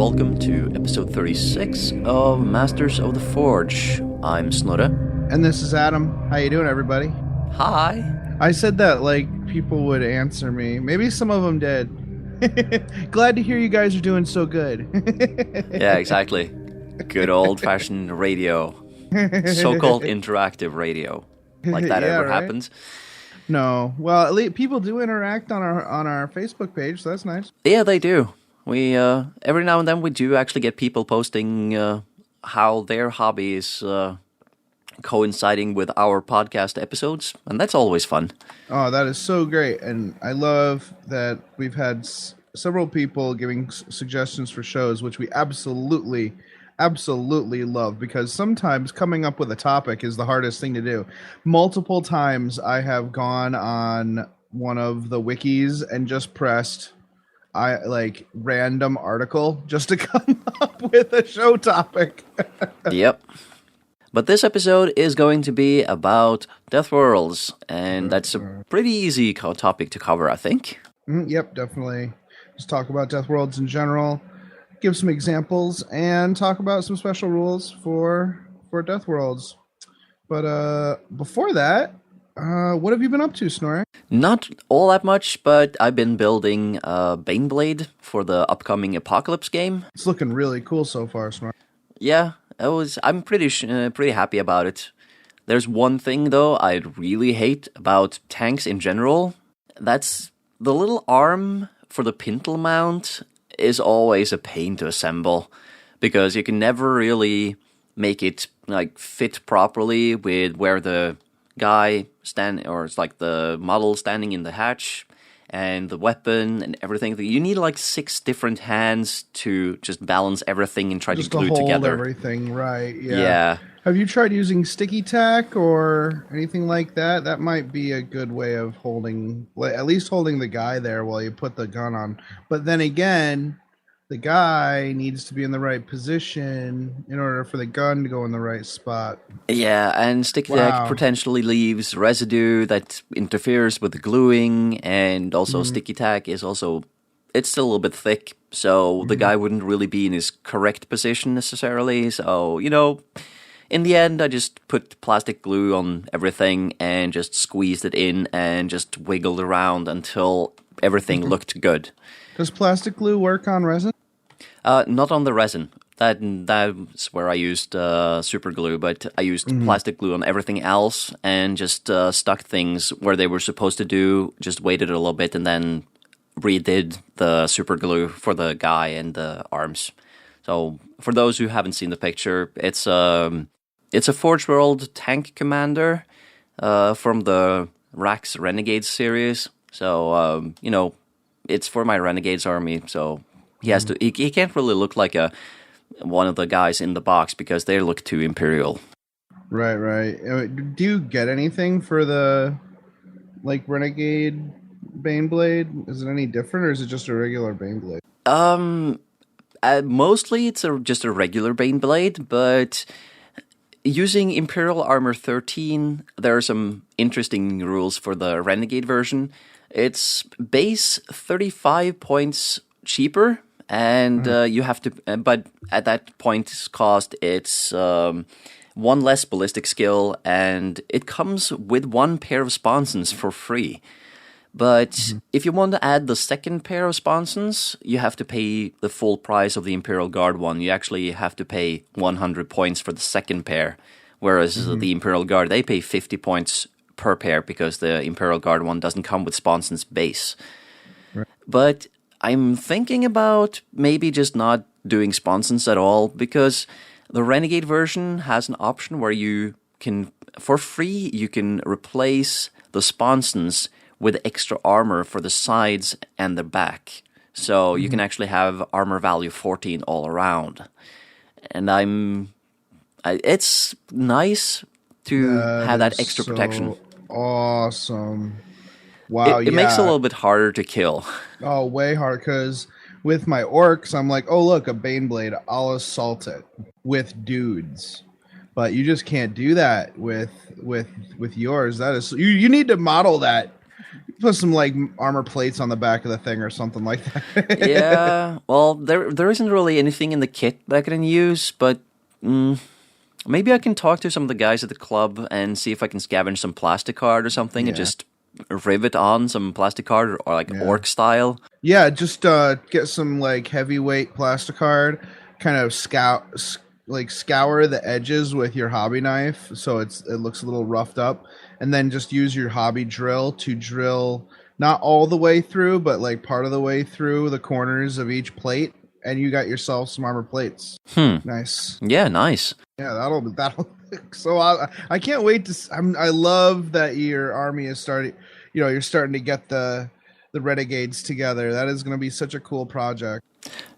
welcome to episode 36 of Masters of the Forge. I'm Snorre. And this is Adam. How you doing, everybody? Hi. I said that like people would answer me. Maybe some of them did. Glad to hear you guys are doing so good. Yeah, exactly. Good old-fashioned radio. So-called interactive radio. Like that ever right? happens. No. Well, at least people do interact on our Facebook page, so that's nice. Yeah, they do. We every now and then we do actually get people posting how their hobby is coinciding with our podcast episodes, and that's always fun. Oh, that is so great. And I love that we've had several people giving suggestions for shows, which we absolutely love, because sometimes coming up with a topic is the hardest thing to do. Multiple times I have gone on one of the wikis and just pressed random article just to come up with a show topic. Yep. But this episode is going to be about Deathworlds, and that's a pretty easy topic to cover, I think. Yep, definitely. Just talk about Deathworlds in general, give some examples, and talk about some special rules for Deathworlds. But before that, what have you been up to, Snorri? Not all that much, but I've been building Baneblade for the upcoming Apocalypse game. It's looking really cool so far, Snorri. Yeah, I'm pretty happy about it. There's one thing though I really hate about tanks in general. That's the little arm for the pintle mount is always a pain to assemble, because you can never really make it fit properly with where the guy it's like the model standing in the hatch and the weapon and everything. You need 6 different hands to just balance everything and try to glue hold together everything, right? Yeah. Have you tried using sticky tack or anything like that? That might be a good way of at least holding the guy there while you put the gun on. But then again, the guy needs to be in the right position in order for the gun to go in the right spot. Yeah, and sticky tack potentially leaves residue that interferes with the gluing, and also sticky tack is it's still a little bit thick, so the guy wouldn't really be in his correct position necessarily. So, in the end, I just put plastic glue on everything and just squeezed it in and just wiggled around until everything looked good. Does plastic glue work on resin? Not on the resin. That's where I used super glue, but I used plastic glue on everything else and just stuck things where they were supposed to do, just waited a little bit and then redid the super glue for the guy and the arms. So for those who haven't seen the picture, it's a Forge World tank commander from the Rax Renegades series. So, it's for my Renegades army, so he has to. He can't really look like one of the guys in the box because they look too Imperial. Right. Do you get anything for the Renegade Baneblade? Is it any different, or is it just a regular Baneblade? Mostly it's just a regular Baneblade, but using Imperial Armor 13, there are some interesting rules for the Renegade version. It's base 35 points cheaper, and you have to. But at that point cost, it's 1 less ballistic skill, and it comes with 1 pair of sponsons for free. But if you want to add the second pair of sponsons, you have to pay the full price of the Imperial Guard one. You actually have to pay 100 points for the second pair, whereas the Imperial Guard, they pay 50 points per pair because the Imperial Guard one doesn't come with sponsons base. Right. But I'm thinking about maybe just not doing sponsons at all, because the Renegade version has an option where you can, for free, you can replace the sponsons with extra armor for the sides and the back. So you can actually have armor value 14 all around. And it's nice to have that extra protection. Awesome. Wow, it makes it a little bit harder to kill. Oh, way harder, because with my orcs, I'm like, oh, look, a Baneblade, I'll assault it with dudes. But you just can't do that with yours. That is, you need to model that Put some like armor plates on the back of the thing or something like that. Yeah, well, there isn't really anything in the kit that I can use, but maybe I can talk to some of the guys at the club and see if I can scavenge some plastic card or something and Yeah. just rivet on some plastic card or like orc style. Yeah, just get some like heavyweight plasticard, kind of scour the edges with your hobby knife so it looks a little roughed up, and then just use your hobby drill to drill not all the way through, but like part of the way through the corners of each plate, and you got yourself some armor plates. Nice. Yeah, nice. Yeah, that'll. So I can't wait to. I love that your army is starting. You're starting to get the renegades together. That is going to be such a cool project.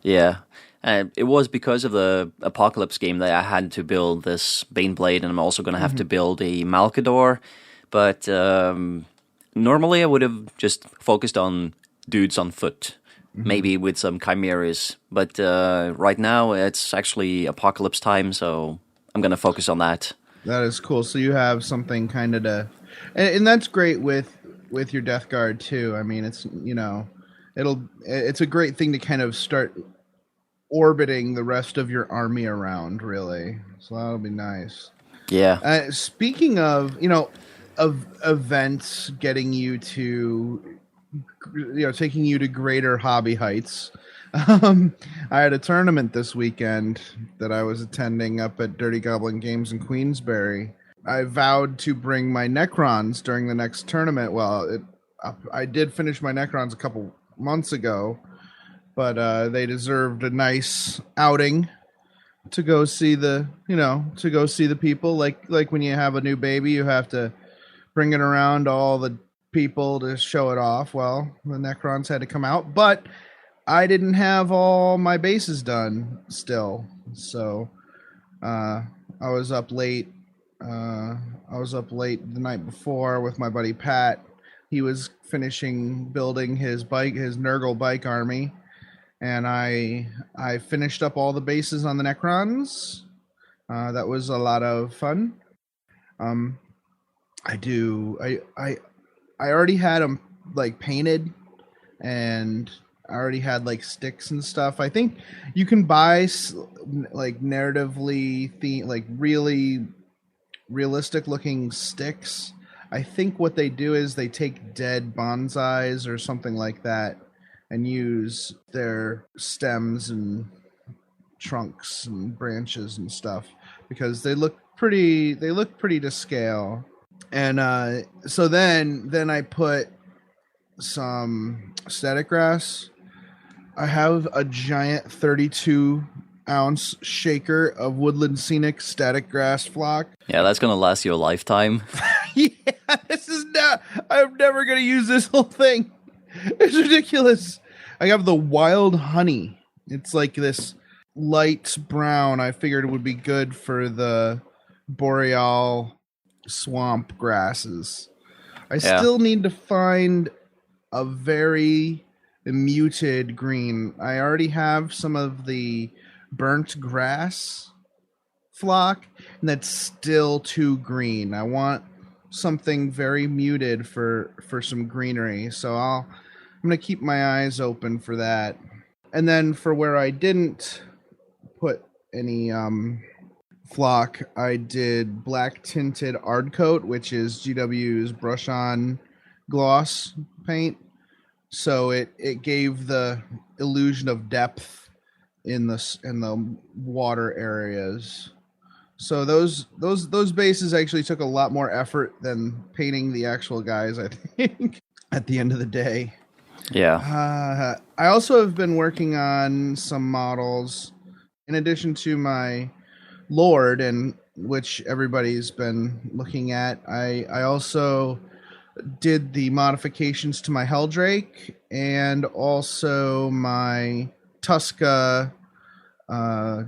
Yeah. It was because of the Apocalypse game that I had to build this Baneblade, and I'm also going to have to build a Malkador. But normally I would have just focused on dudes on foot, maybe with some chimeras. But right now it's actually Apocalypse time, so I'm going to focus on that. That is cool. So you have something kind of to... And that's great with your Death Guard, too. I mean, it's, it's a great thing to kind of start orbiting the rest of your army around, really. So that'll be nice. Yeah. Speaking of, of events getting you to, taking you to greater hobby heights. I had a tournament this weekend that I was attending up at Dirty Goblin Games in Queensbury. I vowed to bring my Necrons during the next tournament. Well, I did finish my Necrons a couple months ago, but they deserved a nice outing to go see the people. Like when you have a new baby, you have to bring it around to all the people to show it off. Well, the Necrons had to come out, but I didn't have all my bases done still, so I was up late. The night before with my buddy Pat. He was finishing building his Nurgle bike army, and I finished up all the bases on the Necrons. That was a lot of fun. I already had them like painted, and I already had like sticks and stuff. I think you can buy like narratively like really realistic looking sticks. I think what they do is they take dead bonsais or something like that and use their stems and trunks and branches and stuff because they look pretty to scale. And so then I put some static grass. I have a giant 32-ounce shaker of Woodland Scenic static grass flock. Yeah, that's going to last you a lifetime. Yeah, I'm never going to use this whole thing. It's ridiculous. I have the wild honey. It's like this light brown. I figured it would be good for the boreal swamp grasses. I still need to find a very muted green. I already have some of the burnt grass flock, and that's still too green. I want something very muted for some greenery. So I'm going to keep my eyes open for that. And then for where I didn't put any flock, I did black tinted Ardcoat, which is GW's brush on gloss paint. So it gave the illusion of depth in the water areas. So those bases actually took a lot more effort than painting the actual guys, I think, at the end of the day. Yeah. I also have been working on some models in addition to my Lord, and which everybody's been looking at. I also did the modifications to my Helldrake and also my Tuska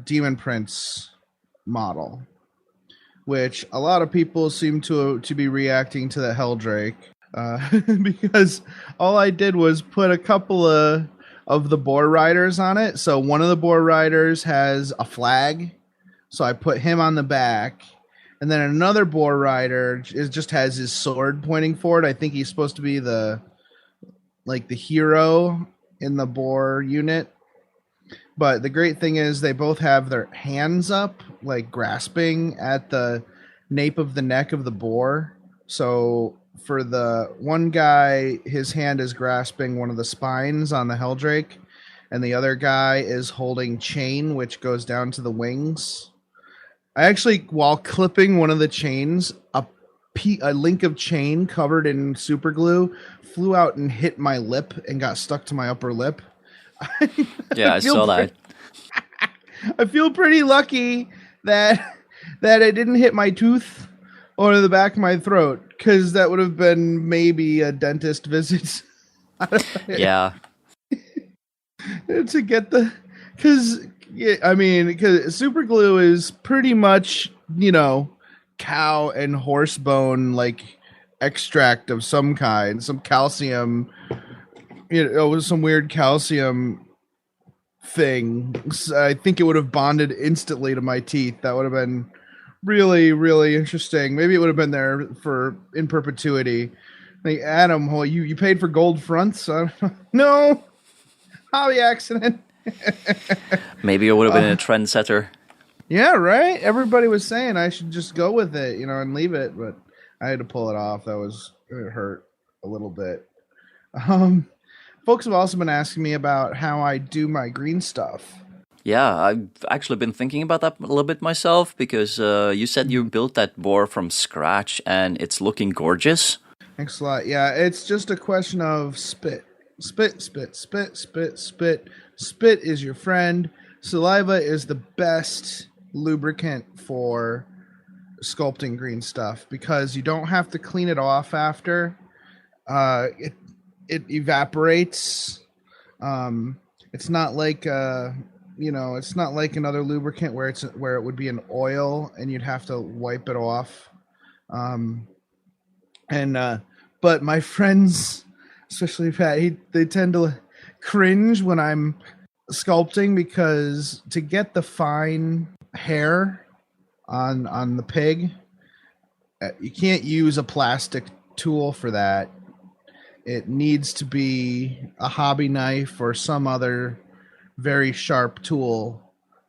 Demon Prince model, which a lot of people seem to be reacting to the Helldrake because all I did was put a couple of the Boar Riders on it. So one of the Boar Riders has a flag, so I put him on the back, and then another boar rider just has his sword pointing forward. I think he's supposed to be the hero in the boar unit. But the great thing is they both have their hands up, like grasping at the nape of the neck of the boar. So for the one guy, his hand is grasping one of the spines on the Helldrake, and the other guy is holding chain, which goes down to the wings. I actually, while clipping one of the chains, a link of chain covered in super glue flew out and hit my lip and got stuck to my upper lip. Yeah, I saw that. I feel pretty lucky that it didn't hit my tooth or the back of my throat, because that would have been maybe a dentist visit. Yeah. To get because super glue is pretty much, cow and horse bone, like extract of some kind, some calcium, some weird calcium thing. I think it would have bonded instantly to my teeth. That would have been really, really interesting. Maybe it would have been there in perpetuity. Like, Adam, well, you paid for gold fronts? No, hobby accident. Maybe it would have been a trendsetter. Yeah, right? Everybody was saying I should just go with it, and leave it, but I had to pull it off. It hurt a little bit. Folks have also been asking me about how I do my green stuff. Yeah, I've actually been thinking about that a little bit myself, because you said you built that boar from scratch and it's looking gorgeous. Thanks a lot. Yeah, it's just a question of spit. Spit, spit, spit, spit, spit. Spit is your friend. Saliva is the best lubricant for sculpting green stuff, because you don't have to clean it off after. It evaporates. It's not like it's not like another lubricant where it would be an oil and you'd have to wipe it off. But my friends, especially Pat, they tend to cringe when I'm sculpting, because to get the fine hair on the pig, you can't use a plastic tool for that. It needs to be a hobby knife or some other very sharp tool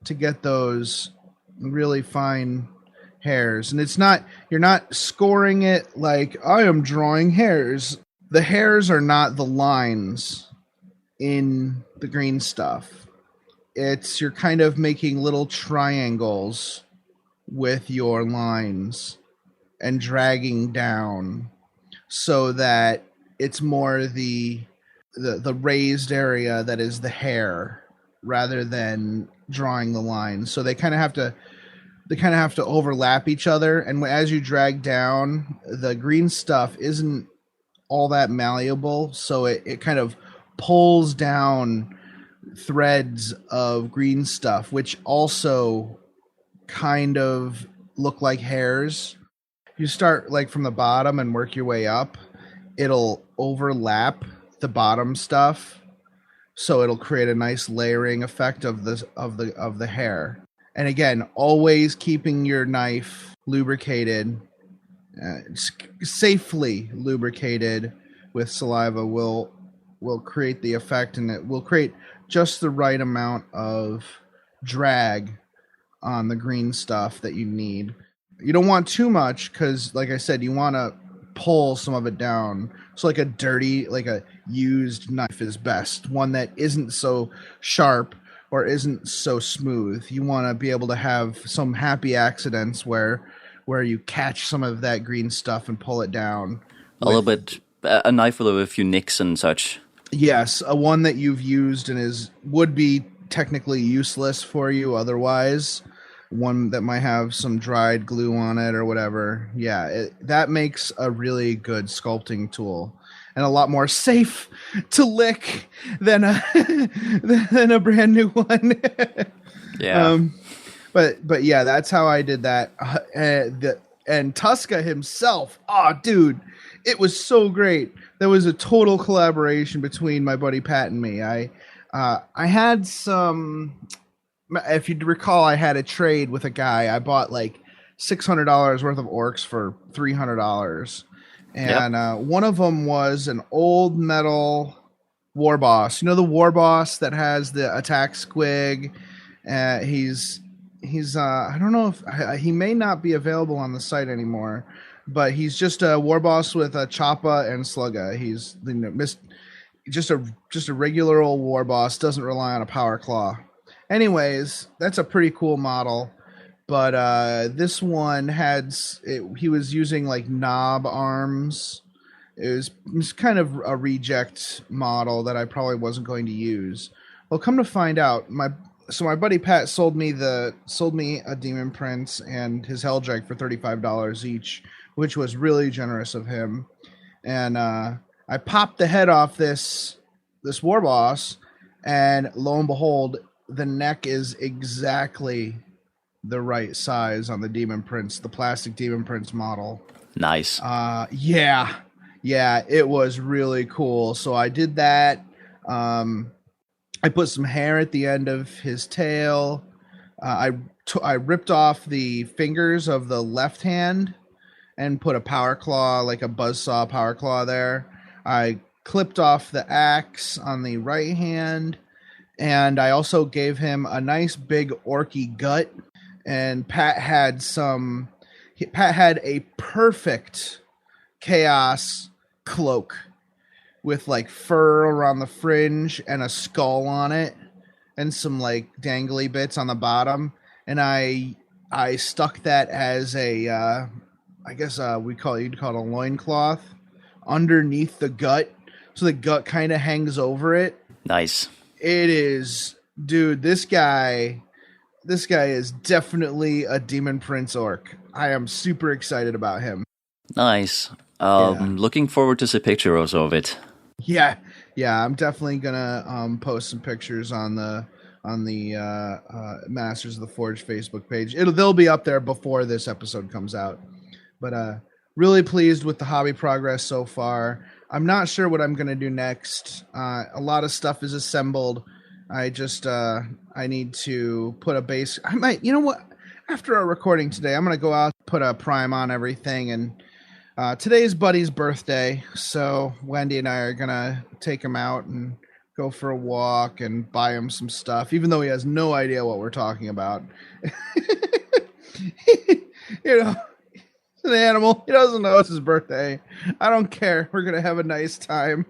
to get those really fine hairs. And you're not scoring it like I am drawing hairs. The hairs are not the lines in the green stuff. You're kind of making little triangles with your lines and dragging down so that it's more the raised area that is the hair, rather than drawing the lines. So they kind of have to overlap each other, and as you drag down, the green stuff isn't all that malleable, so it kind of pulls down threads of green stuff, which also kind of look like hairs. You start like from the bottom and work your way up. It'll overlap the bottom stuff, so it'll create a nice layering effect of the hair. And again, always keeping your knife lubricated, safely lubricated with saliva will create the effect, and it will create just the right amount of drag on the green stuff that you need. You don't want too much, because like I said, you want to pull some of it down. So like a used knife is best, one that isn't so sharp or isn't so smooth. You want to be able to have some happy accidents where you catch some of that green stuff and pull it down. A little bit, a knife with a few nicks and such. Yes, a one that you've used and would be technically useless for you otherwise. One that might have some dried glue on it or whatever. Yeah, that makes a really good sculpting tool, and a lot more safe to lick than a brand new one. Yeah. But yeah, that's how I did that. And Tuska himself, dude, it was so great. There was a total collaboration between my buddy Pat and me. I had some. If you recall, I had a trade with a guy. I bought like $600 worth of orcs for $300. And Yep. one of them was an old metal war boss. You know the war boss that has the attack squig. He's I don't know if he may not be available on the site anymore, but he's just a war boss with a choppa and slugga. He's just a regular old war boss. Doesn't rely on a power claw. Anyways, that's a pretty cool model. But this one he was using like knob arms. It was kind of a reject model that I probably wasn't going to use. Well, come to find out, my buddy Pat sold me a Demon Prince and his Helldrake for $35 each, which was really generous of him. And I popped the head off this war boss, and lo and behold, the neck is exactly the right size on the Demon Prince, the plastic Demon Prince model. Nice. Yeah, it was really cool. So I did that. I put some hair at the end of his tail. I ripped off the fingers of the left hand and put a power claw, like a buzzsaw power claw there. I clipped off the axe on the right hand, and I also gave him a nice big orky gut. And Pat had a perfect chaos cloak with like fur around the fringe and a skull on it and some like dangly bits on the bottom. And I stuck that as a, I guess you'd call it a loincloth underneath the gut. So the gut kind of hangs over it. Nice. It is, dude, this guy is definitely a Demon Prince orc. I am super excited about him. Nice. Yeah. Looking forward to see pictures of it. Yeah, I'm definitely gonna post some pictures on the Masters of the Forge Facebook page. They'll be up there before this episode comes out. But really pleased with the hobby progress so far. I'm not sure what I'm gonna do next. A lot of stuff is assembled. I just I need to put a base. I might, you know what? After our recording today, I'm gonna go out, put a prime on everything, and today's Buddy's birthday, so Wendy and I are gonna take him out and go for a walk and buy him some stuff, even though he has no idea what we're talking about. You know, he's an animal. He doesn't know it's his birthday. I don't care. We're gonna have a nice time.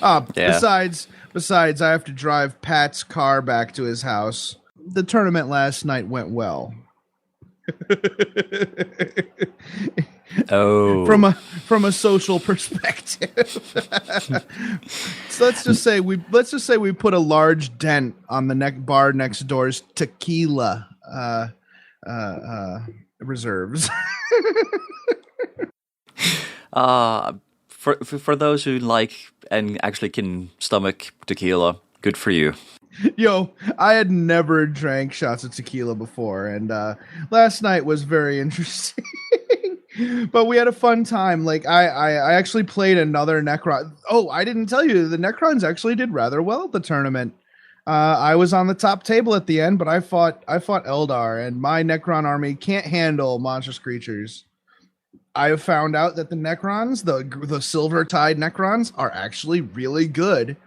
Yeah. Besides, I have to drive Pat's car back to his house. The tournament last night went well. Oh. From a social perspective. So let's just say we put a large dent on the bar next door's tequila reserves. For those who like and actually can stomach tequila, good for you. Yo, I had never drank shots of tequila before, and last night was very interesting. But we had a fun time. Like I actually played another Necron. Oh, I didn't tell you, the Necrons actually did rather well at the tournament. I was on the top table at the end, but I fought Eldar, and my Necron army can't handle monstrous creatures. I have found out that the Necrons, the Silver Tide Necrons, are actually really good,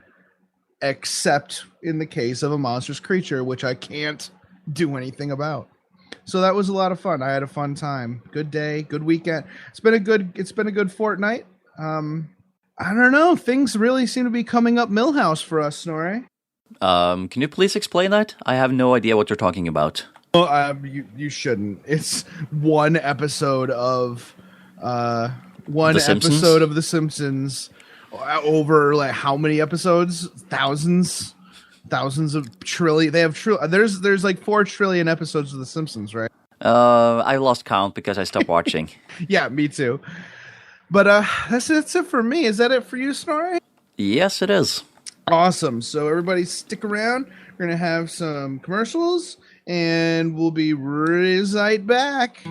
except in the case of a monstrous creature, which I can't do anything about. So that was a lot of fun. I had a fun time. Good day, good weekend. It's been a good fortnight. I don't know. Things really seem to be coming up Millhouse for us, Snorri. Can you please explain that? I have no idea what you're talking about. Well, you shouldn't. It's one episode of The Simpsons over like how many episodes? Thousands of trillion. They have there's like 4 trillion episodes of The Simpsons, right? I lost count because I stopped watching. Yeah, me too. But that's it for me. Is that it for you, Snorri? Yes, it is. Awesome. So everybody stick around. We're going to have some commercials, and we'll be right back.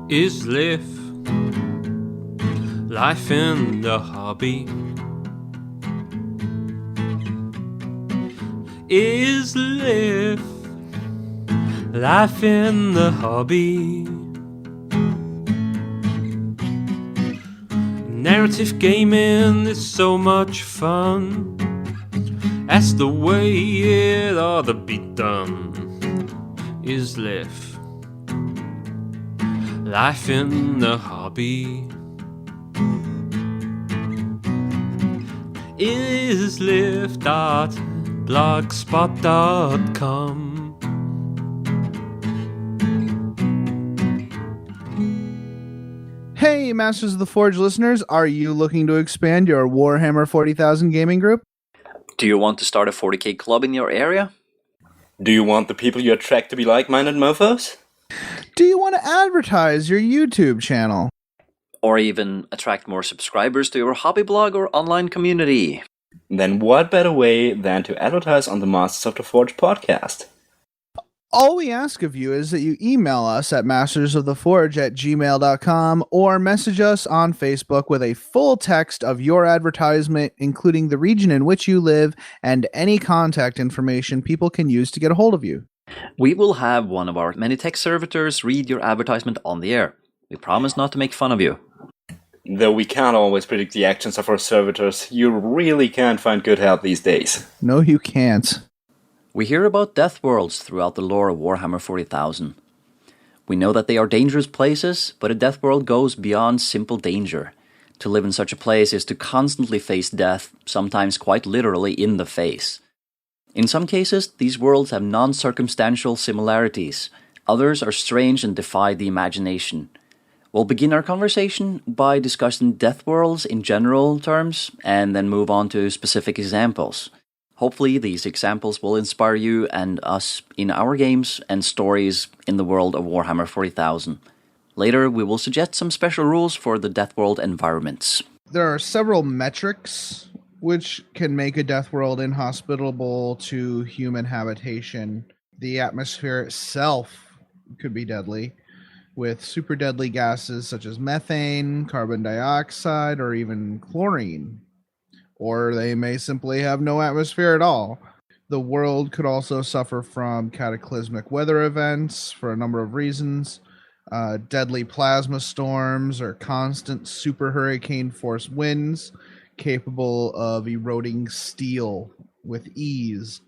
Is life in the hobby? is live. Life in the hobby. Narrative gaming is so much fun. That's the way it ought to be done. Is live. Life in the hobby. Islive.blogspot.com. Hey, Masters of the Forge listeners, are you looking to expand your Warhammer 40,000 gaming group? Do you want to start a 40k club in your area? Do you want the people you attract to be like-minded mofos? Do you want to advertise your YouTube channel? Or even attract more subscribers to your hobby blog or online community? Then what better way than to advertise on the Masters of the Forge podcast? All we ask of you is that you email us at mastersoftheforge@gmail.com or message us on Facebook with a full text of your advertisement, including the region in which you live and any contact information people can use to get a hold of you. We will have one of our many tech servitors read your advertisement on the air. We promise not to make fun of you. Though we can't always predict the actions of our servitors, you really can't find good help these days. No, you can't. We hear about Deathworlds throughout the lore of Warhammer 40,000. We know that they are dangerous places, but a Deathworld goes beyond simple danger. To live in such a place is to constantly face death, sometimes quite literally in the face. In some cases, these worlds have non-circumstantial similarities. Others are strange and defy the imagination. We'll begin our conversation by discussing Deathworlds in general terms, and then move on to specific examples. Hopefully these examples will inspire you and us in our games and stories in the world of Warhammer 40,000. Later, we will suggest some special rules for the Deathworld environments. There are several metrics which can make a Deathworld inhospitable to human habitation. The atmosphere itself could be deadly, with super deadly gases such as methane, carbon dioxide, or even chlorine. Or they may simply have no atmosphere at all. The world could also suffer from cataclysmic weather events for a number of reasons. Deadly plasma storms or constant super hurricane force winds capable of eroding steel with ease.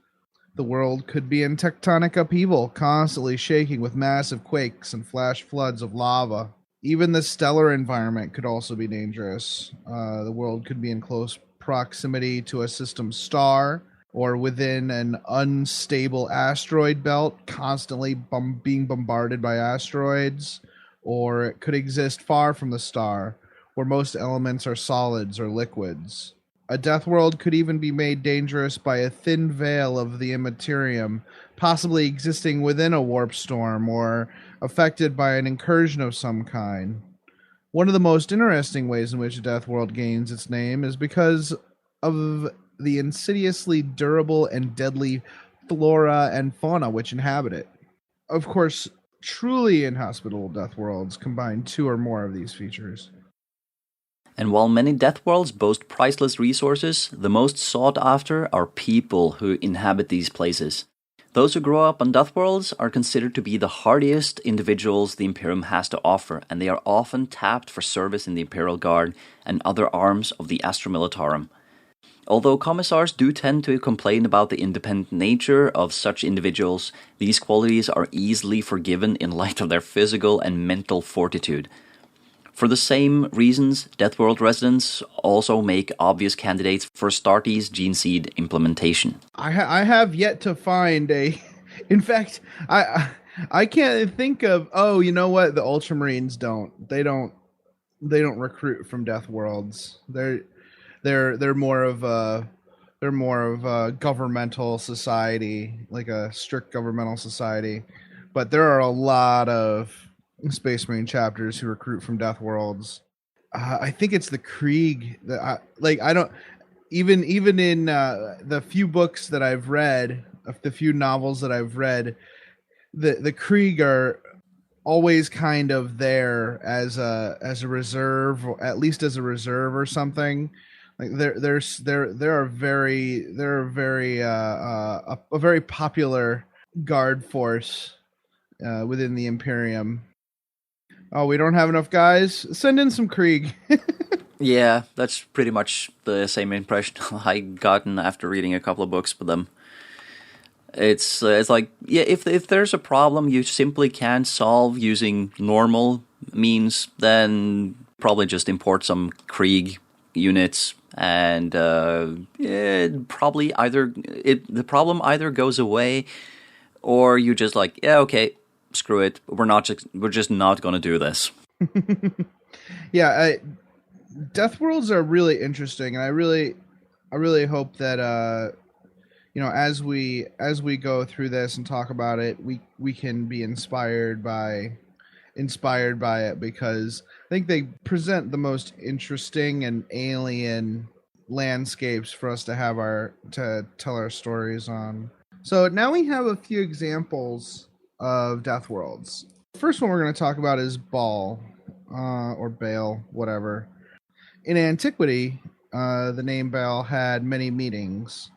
The world could be in tectonic upheaval, constantly shaking with massive quakes and flash floods of lava. Even the stellar environment could also be dangerous. The world could be in close proximity to a system star or within an unstable asteroid belt, constantly being bombarded by asteroids, or it could exist far from the star, where most elements are solids or liquids. A death world could even be made dangerous by a thin veil of the immaterium, possibly existing within a warp storm or affected by an incursion of some kind. One of the most interesting ways in which a death world gains its name is because of the insidiously durable and deadly flora and fauna which inhabit it. Of course, truly inhospitable death worlds combine two or more of these features. And while many death worlds boast priceless resources, the most sought after are people who inhabit these places. Those who grow up on death worlds are considered to be the hardiest individuals the Imperium has to offer, and they are often tapped for service in the Imperial Guard and other arms of the Astra Militarum. Although commissars do tend to complain about the independent nature of such individuals, these qualities are easily forgiven in light of their physical and mental fortitude. For the same reasons, Deathworld residents also make obvious candidates for Astartes gene seed implementation. I have yet to find a... In fact, I can't think of... Oh, you know what? The Ultramarines don't. They don't recruit from Death Worlds. They're more of a governmental society, like a strict governmental society. But there are a lot of Space Marine chapters who recruit from Death Worlds. I think it's the Krieg that I don't even in the few books that I've read, the few novels that I've read, the Krieg are always kind of there as a reserve, or at least as a reserve or something. Like they're a very popular guard force within the Imperium. Oh, we don't have enough guys? Send in some Krieg. Yeah, that's pretty much the same impression I gotten after reading a couple of books with them. It's like, yeah, if there's a problem you simply can't solve using normal means, then probably just import some Krieg units, and the problem either goes away, or you just like, yeah, okay, screw it, we're just not going to do this. Yeah, Deathworlds are really interesting, and I really hope that as we go through this and talk about it, we can be inspired by it, because I think they present the most interesting and alien landscapes for us to tell our stories on. So now we have a few examples of Deathworlds. The first one we're going to talk about is Baal, or Baal, whatever. In antiquity, the name Baal had many meanings.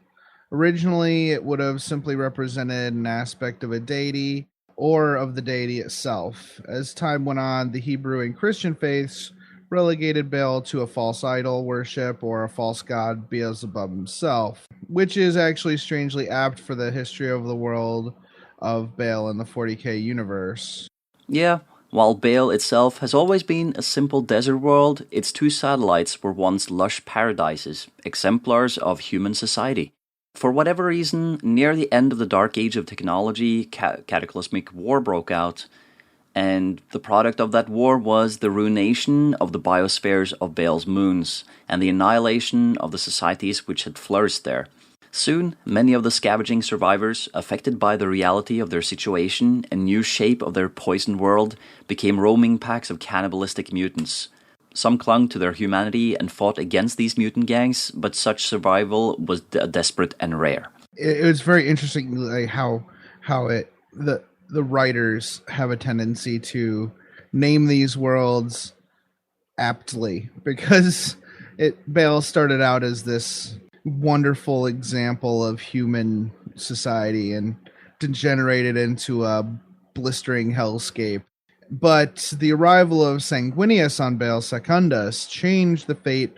Originally, it would have simply represented an aspect of a deity or of the deity itself. As time went on, the Hebrew and Christian faiths relegated Baal to a false idol worship or a false god Beelzebub himself, which is actually strangely apt for the history of the world of Baal in the 40K universe. Yeah, while Baal itself has always been a simple desert world, its two satellites were once lush paradises, exemplars of human society. For whatever reason, near the end of the Dark Age of technology, cataclysmic war broke out, and the product of that war was the ruination of the biospheres of Baal's moons, and the annihilation of the societies which had flourished there. Soon, many of the scavenging survivors, affected by the reality of their situation and new shape of their poisoned world, became roaming packs of cannibalistic mutants. Some clung to their humanity and fought against these mutant gangs, but such survival was desperate and rare. It was very interesting, like how the writers have a tendency to name these worlds aptly, because Baal started out as this wonderful example of human society and degenerated into a blistering hellscape. But the arrival of Sanguinius on Baal Secundus changed the fate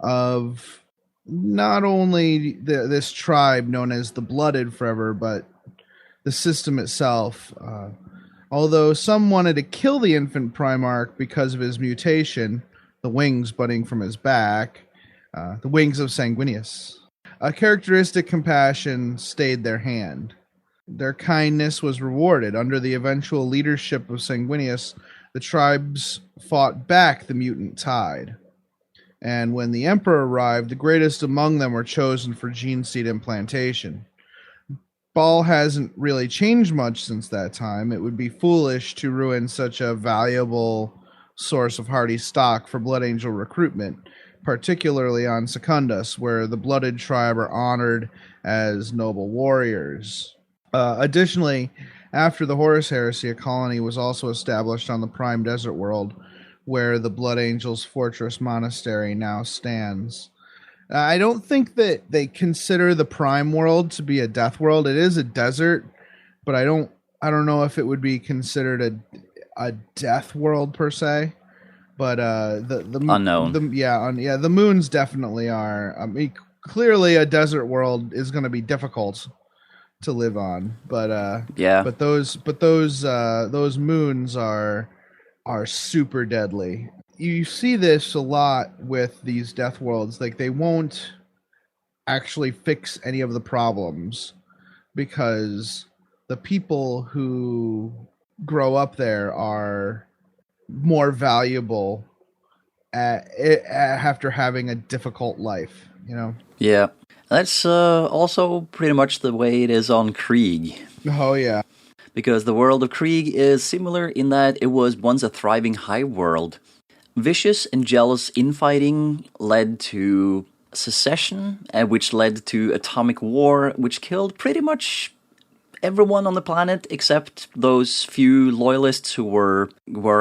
of not only this tribe known as the Blooded forever, but the system itself. Although some wanted to kill the infant Primarch because of his mutation, the wings budding from his back, the wings of Sanguinius, a characteristic compassion stayed their hand. Their kindness was rewarded. Under the eventual leadership of Sanguinius, the tribes fought back the mutant tide. And when the Emperor arrived, the greatest among them were chosen for gene seed implantation. Baal hasn't really changed much since that time. It would be foolish to ruin such a valuable source of hardy stock for Blood Angel recruitment, particularly on Secundus, where the Blooded tribe are honored as noble warriors. Additionally, after the Horus Heresy, a colony was also established on the Prime Desert World, where the Blood Angels Fortress Monastery now stands. I don't think that they consider the Prime World to be a death world. It is a desert, but I don't know if it would be considered a death world per se. But the unknown. The moons definitely are. I mean, clearly a desert world is going to be difficult to live on, but those moons are super deadly. You see this a lot with these death worlds. Like, they won't actually fix any of the problems because the people who grow up there are more valuable after having a difficult life, Yeah. That's also pretty much the way it is on Krieg. Oh, yeah. Because the world of Krieg is similar in that it was once a thriving hive world. Vicious and jealous infighting led to secession, which led to atomic war, which killed pretty much everyone on the planet except those few loyalists who were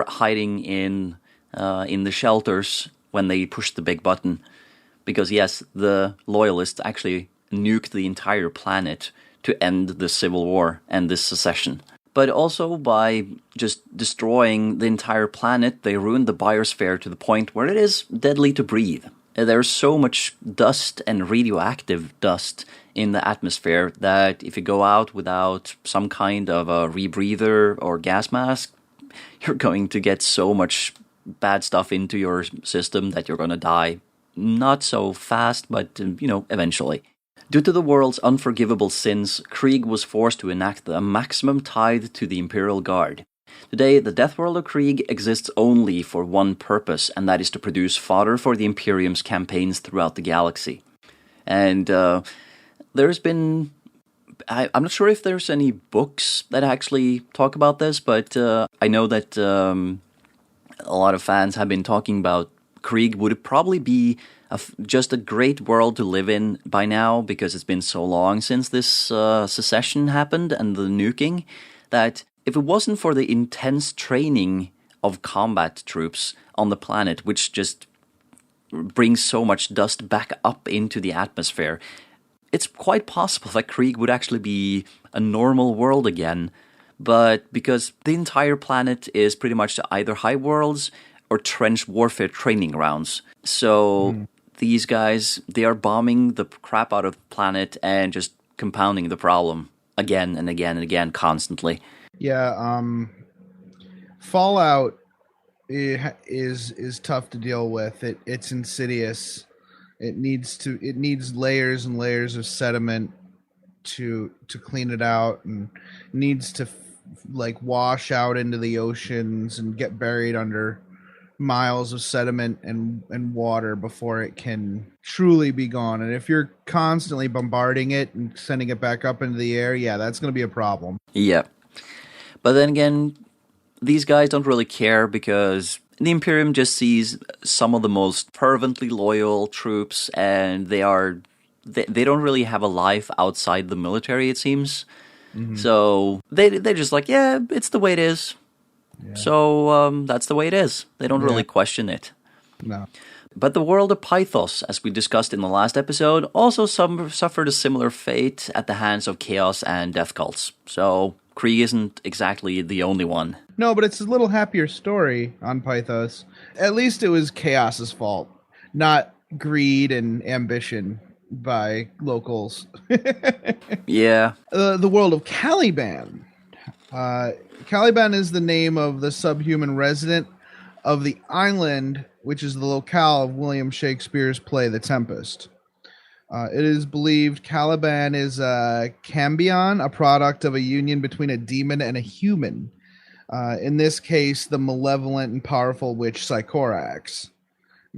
hiding in the shelters when they pushed the big button. Because yes, the Loyalists actually nuked the entire planet to end the Civil War and this secession. But also by just destroying the entire planet, they ruined the biosphere to the point where it is deadly to breathe. There's so much dust and radioactive dust in the atmosphere that if you go out without some kind of a rebreather or gas mask, you're going to get so much bad stuff into your system that you're going to die. Not so fast, but, eventually. Due to the world's unforgivable sins, Krieg was forced to enact a maximum tithe to the Imperial Guard. Today, the Deathworld of Krieg exists only for one purpose, and that is to produce fodder for the Imperium's campaigns throughout the galaxy. And there's been... I'm not sure if there's any books that actually talk about this, but I know that a lot of fans have been talking about Krieg would probably be just a great world to live in by now, because it's been so long since this secession happened and the nuking, that if it wasn't for the intense training of combat troops on the planet, which just brings so much dust back up into the atmosphere, it's quite possible that Krieg would actually be a normal world again. But because the entire planet is pretty much either high worlds or trench warfare training grounds. So these guys, they are bombing the crap out of the planet and just compounding the problem again and again and again constantly. Yeah, Fallout is tough to deal with. It's insidious. It needs layers and layers of sediment to clean it out, and needs to wash out into the oceans and get buried under miles of sediment and water before it can truly be gone. And if you're constantly bombarding it and sending it back up into the air, yeah, that's going to be a problem. Yeah. But then again, these guys don't really care, because the Imperium just sees some of the most fervently loyal troops, and they don't really have a life outside the military, it seems. Mm-hmm. So they're just like, yeah, it's the way it is. Yeah. So that's the way it is. They don't really question it. No. But the world of Pythos, as we discussed in the last episode, also suffered a similar fate at the hands of chaos and death cults. So Krieg isn't exactly the only one. No, but it's a little happier story on Pythos. At least it was chaos's fault, not greed and ambition by locals. Yeah. The world of Caliban. Caliban is the name of the subhuman resident of the island, which is the locale of William Shakespeare's play The Tempest. It is believed Caliban is a cambion, a product of a union between a demon and a human. In this case, the malevolent and powerful witch Sycorax.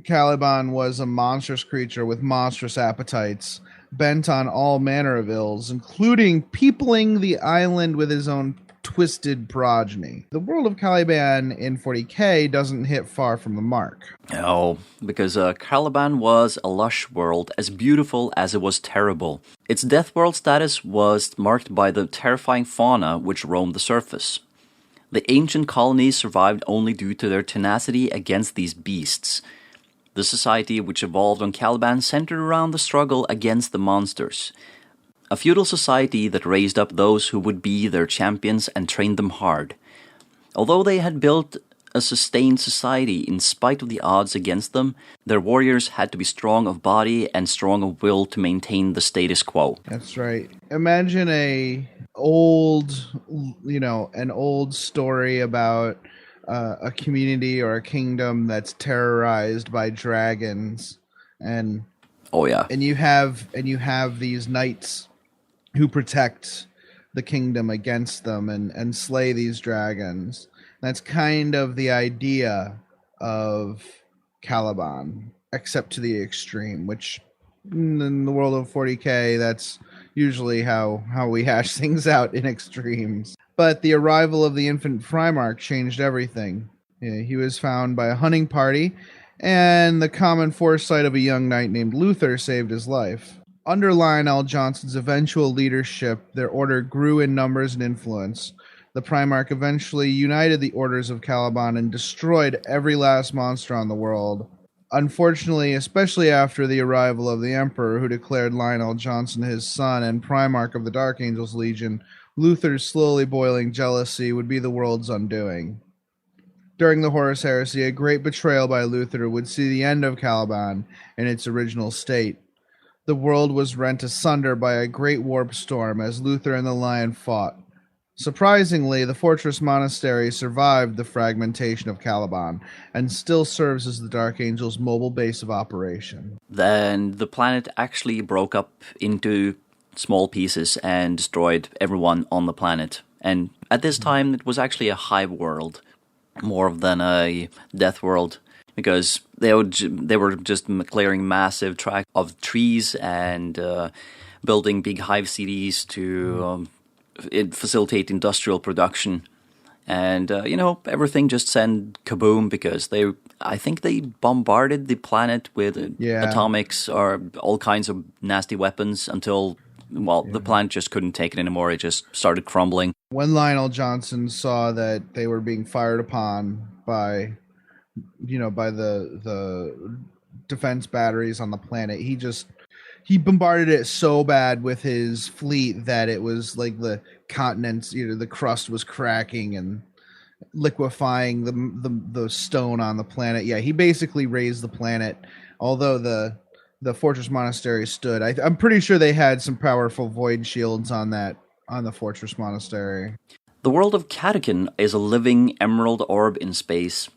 Caliban was a monstrous creature with monstrous appetites, bent on all manner of ills, including peopling the island with his own twisted progeny. The world of Caliban in 40k doesn't hit far from the mark. No, because Caliban was a lush world, as beautiful as it was terrible. Its Deathworld status was marked by the terrifying fauna which roamed the surface. The ancient colonies survived only due to their tenacity against these beasts. The society which evolved on Caliban centered around the struggle against the monsters. A feudal society that raised up those who would be their champions and trained them hard. Although they had built a sustained society in spite of the odds against them, their warriors had to be strong of body and strong of will to maintain the status quo. That's right. Imagine an old story about a community or a kingdom that's terrorized by dragons, and you have these knights who protect the kingdom against them and slay these dragons. That's kind of the idea of Caliban, except to the extreme, which in the world of 40k, that's usually how we hash things out in extremes. But the arrival of the infant Primarch changed everything. He was found by a hunting party, and the common foresight of a young knight named Luther saved his life. Under Lionel Johnson's eventual leadership, their order grew in numbers and influence. The Primarch eventually united the orders of Caliban and destroyed every last monster on the world. Unfortunately, especially after the arrival of the Emperor, who declared Lionel Johnson his son and Primarch of the Dark Angels Legion, Luther's slowly boiling jealousy would be the world's undoing. During the Horus Heresy, a great betrayal by Luther would see the end of Caliban in its original state. The world was rent asunder by a great warp storm as Luther and the Lion fought. Surprisingly, the fortress monastery survived the fragmentation of Caliban and still serves as the Dark Angel's mobile base of operation. Then the planet actually broke up into small pieces and destroyed everyone on the planet. And at this time, it was actually a hive world, more than a death world, because they were just clearing massive tracts of trees and building big hive cities to facilitate industrial production. And, everything just sent kaboom because I think they bombarded the planet with atomics or all kinds of nasty weapons until, the planet just couldn't take it anymore. It just started crumbling. When Lionel Johnson saw that they were being fired upon by the defense batteries on the planet, he bombarded it so bad with his fleet that it was like the continents, the crust was cracking and liquefying the stone on the planet. Yeah, he basically raised the planet, although the Fortress Monastery stood. I'm pretty sure they had some powerful void shields on the Fortress Monastery. The world of Catachan is a living emerald orb in space,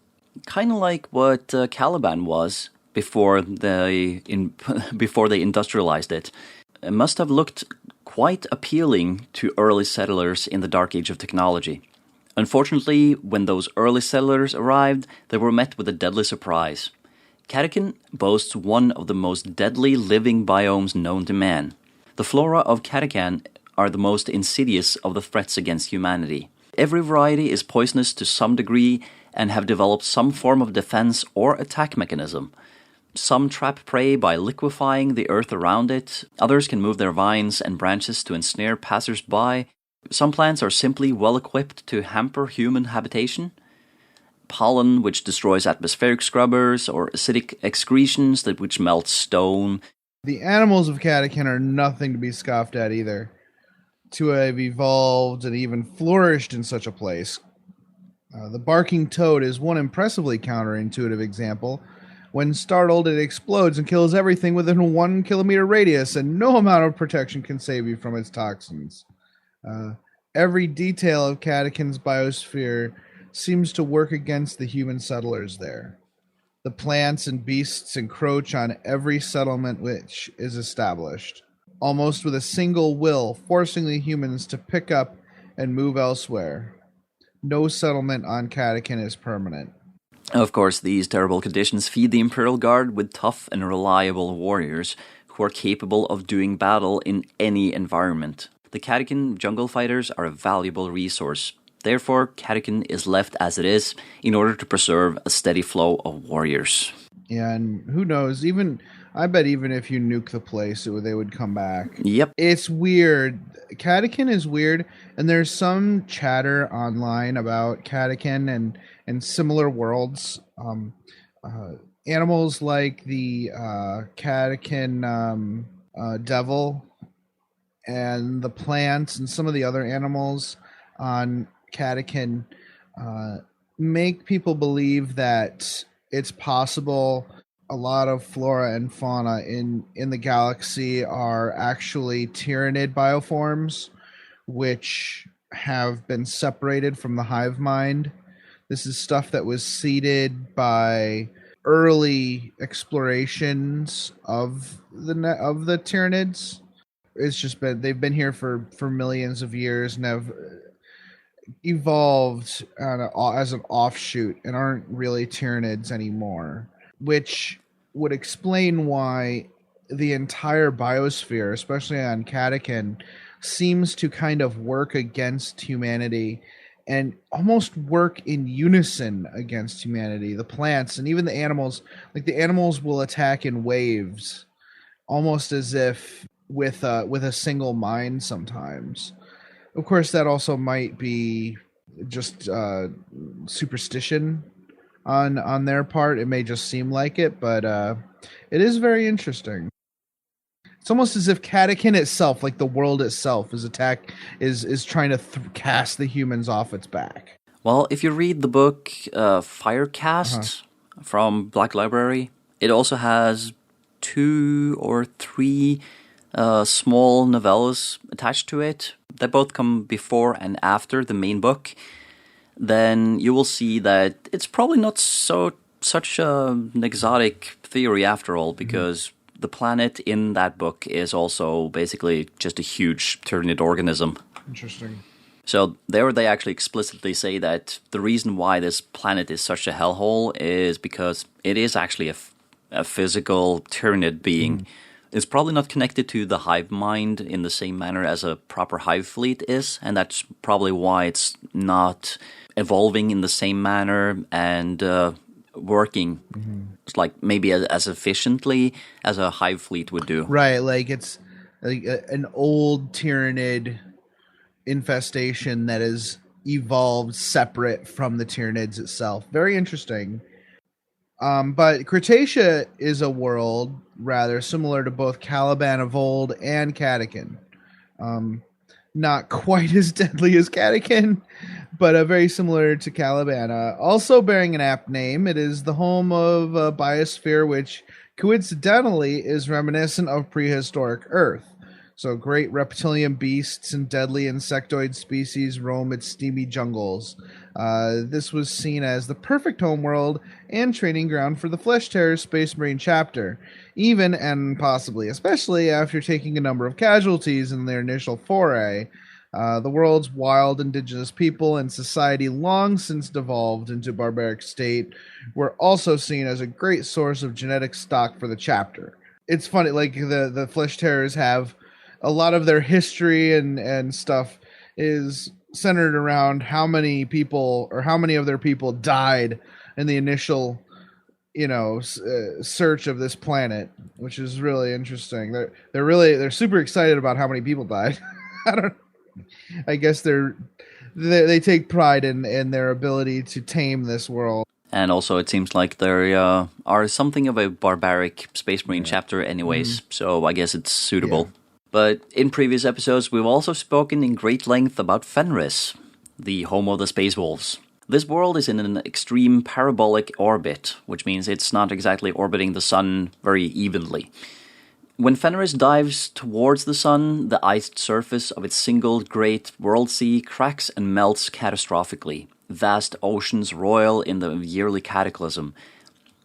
kind of like what Caliban was before they industrialized it. It must have looked quite appealing to early settlers in the dark age of technology. Unfortunately, when those early settlers arrived, they were met with a deadly surprise. Catachan boasts one of the most deadly living biomes known to man. The flora of Catachan are the most insidious of the threats against humanity. Every variety is poisonous to some degree and have developed some form of defense or attack mechanism. Some trap prey by liquefying the earth around it. Others can move their vines and branches to ensnare passers-by. Some plants are simply well-equipped to hamper human habitation. Pollen, which destroys atmospheric scrubbers, or acidic excretions which melt stone. The animals of Catachan are nothing to be scoffed at either. To have evolved and even flourished in such a place. The barking toad is one impressively counterintuitive example. When startled, it explodes and kills everything within a 1 kilometer radius, and no amount of protection can save you from its toxins. Every detail of Catachan's biosphere seems to work against the human settlers there. The plants and beasts encroach on every settlement which is established, almost with a single will, forcing the humans to pick up and move elsewhere. No settlement on Catachan is permanent. Of course, these terrible conditions feed the Imperial Guard with tough and reliable warriors who are capable of doing battle in any environment. The Catachan jungle fighters are a valuable resource. Therefore, Catachan is left as it is in order to preserve a steady flow of warriors. Yeah, and who knows, I bet even if you nuke the place, they would come back. Yep. It's weird. Catachan is weird, and there's some chatter online about Catachan and similar worlds. Animals like the Catachan devil and the plants and some of the other animals on Catachan make people believe that it's possible a lot of flora and fauna in the galaxy are actually tyrannid bioforms, which have been separated from the hive mind. This is stuff that was seeded by early explorations of the tyrannids. It's just they've been here for millions of years and have evolved as an offshoot and aren't really tyrannids anymore, which would explain why the entire biosphere, especially on Catachan, seems to kind of work against humanity and almost work in unison against humanity. The plants and even the animals, like the animals will attack in waves, almost as if with a single mind sometimes. Of course, that also might be just superstition on their part. It may just seem like it, but it is very interesting. It's almost as if Catechin itself, like the world itself, is trying to cast the humans off its back. Well, if you read the book Firecast from Black Library, it also has 2 or 3 small novellas attached to it that both come before and after the main book. Then you will see that it's probably not such an exotic theory after all, because the planet in that book is also basically just a huge tyrannid organism. Interesting. So there they actually explicitly say that the reason why this planet is such a hellhole is because it is actually a physical tyrannid being. It's probably not connected to the hive mind in the same manner as a proper hive fleet is, and that's probably why it's not evolving in the same manner and working like maybe as efficiently as a hive fleet would do. Right, like it's like an old tyrannid infestation that has evolved separate from the tyrannids itself. Very interesting. But Cretaceous is a world rather similar to both Caliban of old and Catechin. Not quite as deadly as Catechin, but very similar to Caliban. Also bearing an apt name, it is the home of a biosphere which coincidentally is reminiscent of prehistoric Earth. So great reptilian beasts and deadly insectoid species roam its steamy jungles. This was seen as the perfect homeworld and training ground for the Flesh Terror's Space Marine chapter, even and possibly especially after taking a number of casualties in their initial foray. The world's wild indigenous people and society, long since devolved into barbaric state, were also seen as a great source of genetic stock for the chapter. It's funny, like the Flesh Terrors have a lot of their history and stuff is centered around how many people or how many of their people died in the initial, search of this planet, which is really interesting. They're super excited about how many people died. I guess they take pride in their ability to tame this world. And also, it seems like there are something of a barbaric Space Marine chapter anyways, so I guess it's suitable. Yeah. But in previous episodes, we've also spoken in great length about Fenris, the home of the Space Wolves. This world is in an extreme parabolic orbit, which means it's not exactly orbiting the sun very evenly. When Fenris dives towards the sun, the iced surface of its single great world sea cracks and melts catastrophically. Vast oceans roil in the yearly cataclysm.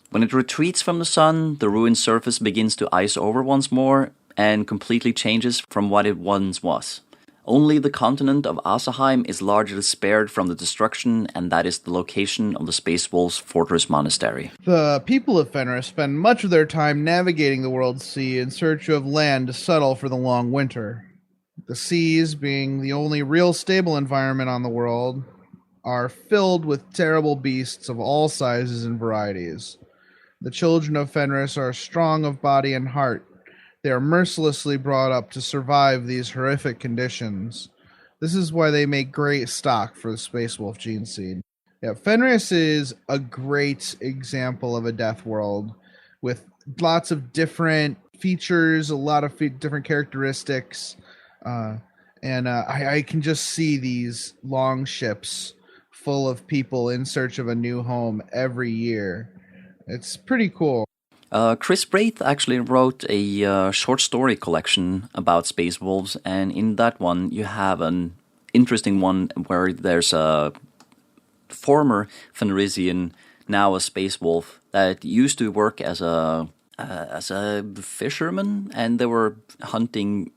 When it retreats from the sun, the ruined surface begins to ice over once more, and completely changes from what it once was. Only the continent of Asaheim is largely spared from the destruction, and that is the location of the Space Wolves' Fortress Monastery. The people of Fenris spend much of their time navigating the world sea in search of land to settle for the long winter. The seas, being the only real stable environment on the world, are filled with terrible beasts of all sizes and varieties. The children of Fenris are strong of body and heart. They are mercilessly brought up to survive these horrific conditions. This is why they make great stock for the Space Wolf gene seed. Yeah, Fenris is a great example of a death world with lots of different features, a lot of different characteristics, and I can just see these long ships full of people in search of a new home every year. It's pretty cool. Chris Braith actually wrote a short story collection about Space Wolves, and in that one you have an interesting one where there's a former Fenrisian, now a Space Wolf, that used to work as a fisherman, and they were hunting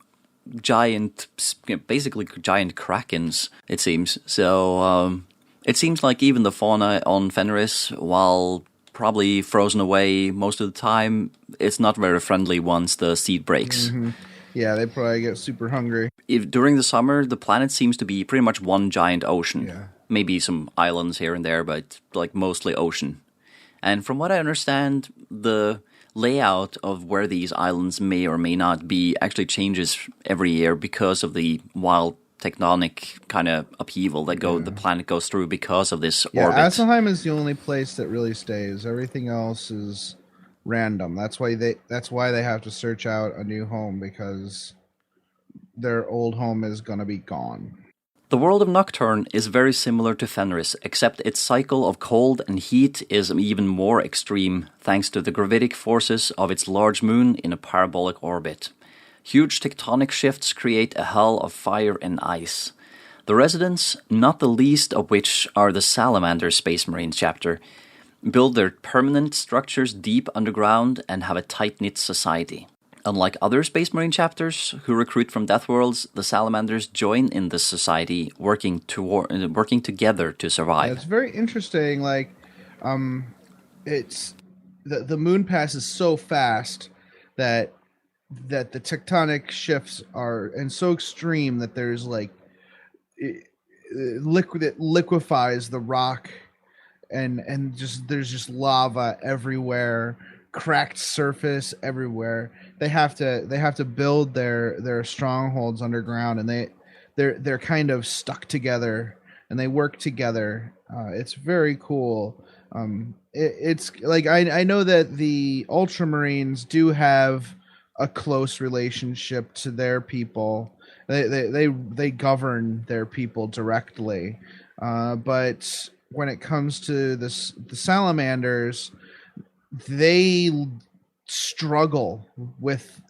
basically giant krakens, it seems. So it seems like even the fauna on Fenris, while probably frozen away most of the time, it's not very friendly once the seed breaks. Mm-hmm. Yeah, they probably get super hungry. During the summer, the planet seems to be pretty much one giant ocean. Yeah. Maybe some islands here and there, but like mostly ocean. And from what I understand, the layout of where these islands may or may not be actually changes every year because of the wild tectonic kind of upheaval that the planet goes through because of this Yeah, orbit. Asselheim is the only place that really stays. Everything else is random. That's why they have to search out a new home, because their old home is going to be gone. The world of Nocturne is very similar to Fenris, except its cycle of cold and heat is even more extreme thanks to the gravitic forces of its large moon in a parabolic orbit. Huge tectonic shifts create a hell of fire and ice. The residents, not the least of which are the Salamander Space Marines chapter, build their permanent structures deep underground and have a tight-knit society. Unlike other Space Marine chapters who recruit from Deathworlds, the Salamanders join in this society, working together to survive. Yeah, it's very interesting. Like, it's the moon passes so fast that the tectonic shifts are and so extreme that there's like it liquefies the rock, and just there's just lava everywhere. Cracked surface everywhere. They have to build their strongholds underground, and they're kind of stuck together, and they work together. It's very cool. It's like I know that the Ultramarines do have a close relationship to their people. They govern their people directly, but when it comes to the Salamanders, they struggle with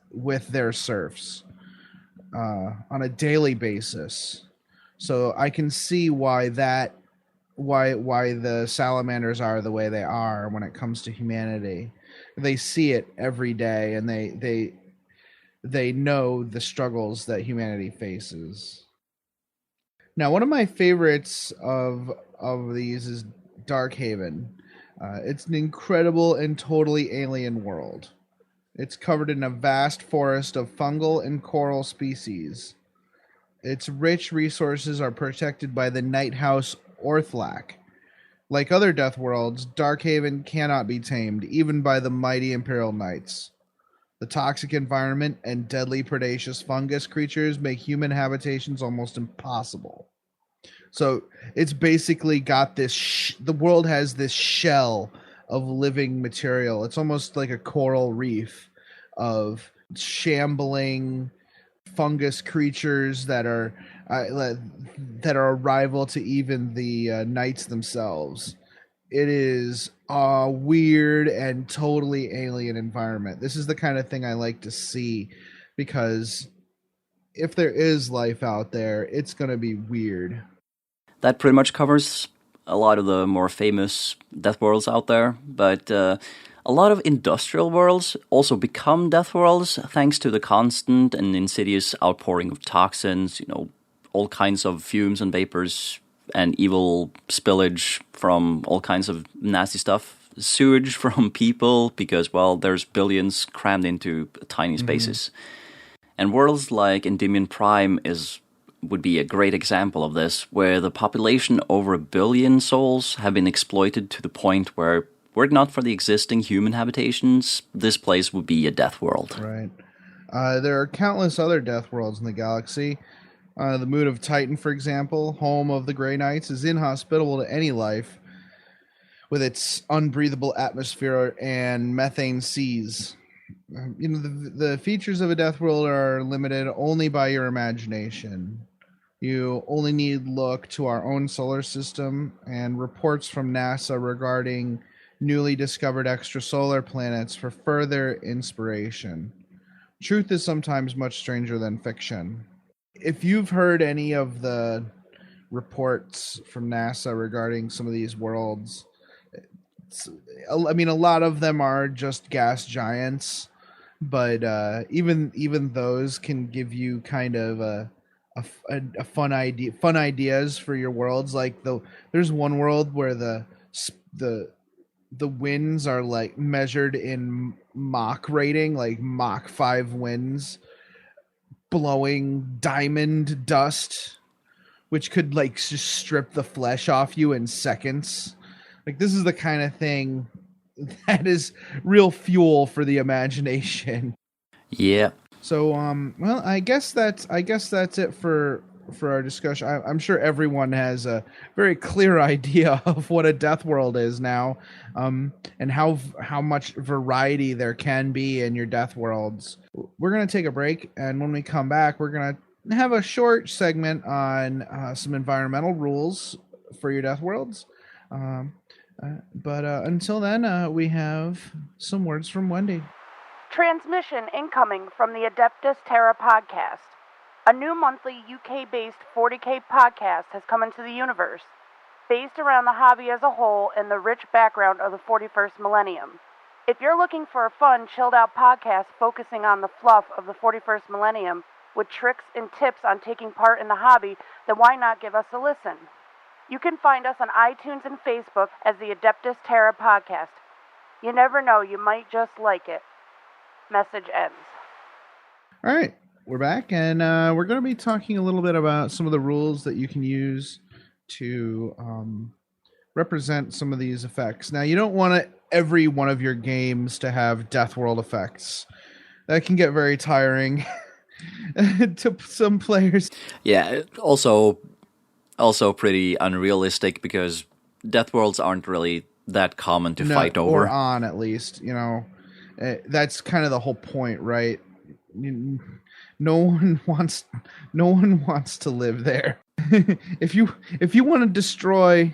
their serfs on a daily basis. So I can see why the Salamanders are the way they are when it comes to humanity. They see it every day, and they know the struggles that humanity faces. Now, one of my favorites of these is Darkhaven. It's an incredible and totally alien world. It's covered in a vast forest of fungal and coral species. Its rich resources are protected by the Night House Orthlak. Like other Death Worlds, Darkhaven cannot be tamed, even by the mighty Imperial Knights. The toxic environment and deadly predaceous fungus creatures make human habitations almost impossible. So it's basically got this the world has this shell of living material. It's almost like a coral reef of shambling fungus creatures that are a rival to even the knights themselves. It is a weird and totally alien environment. This is the kind of thing I like to see, because if there is life out there, it's going to be weird. That pretty much covers a lot of the more famous Death Worlds out there, but a lot of industrial worlds also become Death Worlds thanks to the constant and insidious outpouring of toxins, all kinds of fumes and vapors and evil spillage from all kinds of nasty stuff, sewage from people, because, well, there's billions crammed into tiny spaces. And worlds like Endymion Prime would be a great example of this, where the population over 1 billion souls have been exploited to the point where, were it not for the existing human habitations, this place would be a death world. Right. There are countless other death worlds in the galaxy. The moon of Titan, for example, home of the Grey Knights, is inhospitable to any life, with its unbreathable atmosphere and methane seas. The features of a death world are limited only by your imagination. You only need look to our own solar system and reports from NASA regarding newly discovered extrasolar planets for further inspiration. Truth is sometimes much stranger than fiction. If you've heard any of the reports from NASA regarding some of these worlds, a lot of them are just gas giants, but even those can give you kind of a fun ideas for your worlds. Like there's one world where the winds are like measured in Mach rating, like Mach 5 winds, blowing diamond dust, which could like just strip the flesh off you in seconds. Like, this is the kind of thing that is real fuel for the imagination. Yeah. So, well, I guess that's it for for our discussion. I'm sure everyone has a very clear idea of what a Deathworld is now, and how much variety there can be in your Deathworlds. We're gonna take a break, and when we come back, we're gonna have a short segment on some environmental rules for your Deathworlds. But until then, we have some words from Wendy. Transmission incoming from the Adeptus Terra podcast. A new monthly UK-based 40K podcast has come into the universe, based around the hobby as a whole and the rich background of the 41st millennium. If you're looking for a fun, chilled-out podcast focusing on the fluff of the 41st millennium, with tricks and tips on taking part in the hobby, then why not give us a listen? You can find us on iTunes and Facebook as the Adeptus Terra podcast. You never know, you might just like it. Message ends. All right, we're back, and we're going to be talking a little bit about some of the rules that you can use to represent some of these effects. Now, you don't want every one of your games to have Deathworld effects. That can get very tiring to some players. Yeah, also pretty unrealistic because Deathworlds aren't really that common to fight over. Or on, at least, you know. That's kind of the whole point, right? No one wants to live there. if you want to destroy,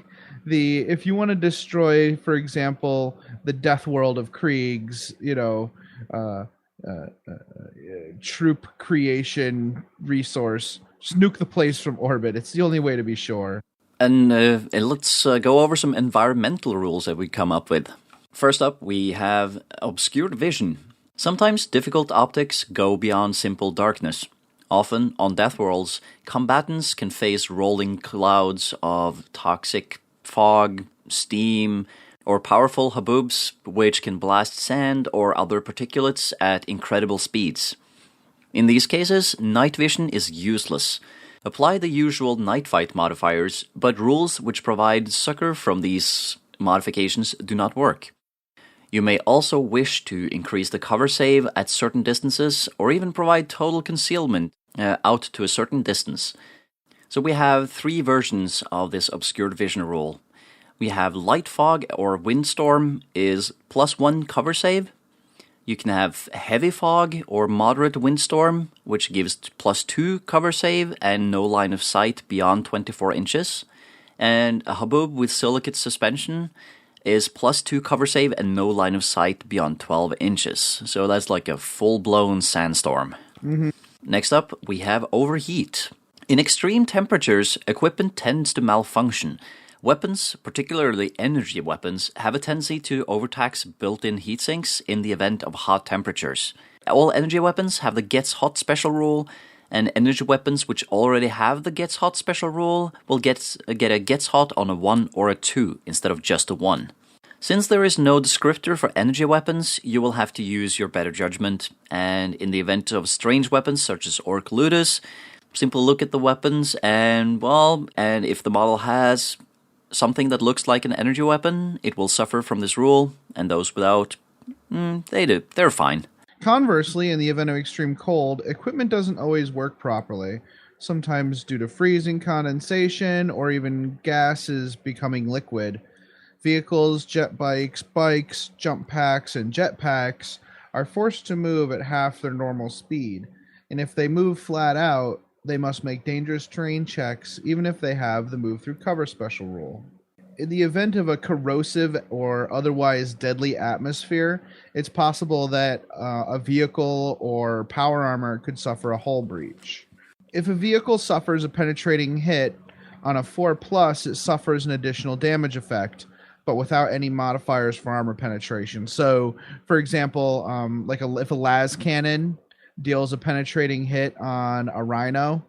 for example, the Deathworld of Kriegs, you know, troop creation resource, just nuke the place from orbit. It's the only way to be sure. And let's go over some environmental rules that we come up with. First up, we have obscured vision. Sometimes difficult optics go beyond simple darkness. Often, on Deathworlds, combatants can face rolling clouds of toxic fog, steam, or powerful haboobs which can blast sand or other particulates at incredible speeds. In these cases, night vision is useless. Apply the usual night fight modifiers, but rules which provide succor from these modifications do not work. You may also wish to increase the cover save at certain distances, or even provide total concealment out to a certain distance. So we have three versions of this obscured vision rule. We have light fog or windstorm is +1 cover save. You can have heavy fog or moderate windstorm, which gives +2 cover save and no line of sight beyond 24 inches. And a haboob with silicate suspension is +2 cover save and no line of sight beyond 12 inches. So that's like a full-blown sandstorm. Mm-hmm. Next up, we have overheat. In extreme temperatures, equipment tends to malfunction. Weapons, particularly energy weapons, have a tendency to overtax built-in heat sinks in the event of hot temperatures. All energy weapons have the Gets Hot special rule, and energy weapons which already have the Gets Hot special rule will get a Gets Hot on a 1 or a 2 instead of just a 1. Since there is no descriptor for energy weapons, you will have to use your better judgment, and in the event of strange weapons such as Orc Ludus, simply look at the weapons and if the model has something that looks like an energy weapon, it will suffer from this rule, and those without, they're fine. Conversely, in the event of extreme cold, equipment doesn't always work properly, sometimes due to freezing, condensation, or even gases becoming liquid. Vehicles, jet bikes, jump packs, and jet packs are forced to move at half their normal speed, and if they move flat out, they must make dangerous terrain checks, even if they have the move through cover special rule. In the event of a corrosive or otherwise deadly atmosphere, it's possible that a vehicle or power armor could suffer a hull breach. If a vehicle suffers a penetrating hit on a 4+, it suffers an additional damage effect, but without any modifiers for armor penetration. So, for example, if a las cannon deals a penetrating hit on a rhino,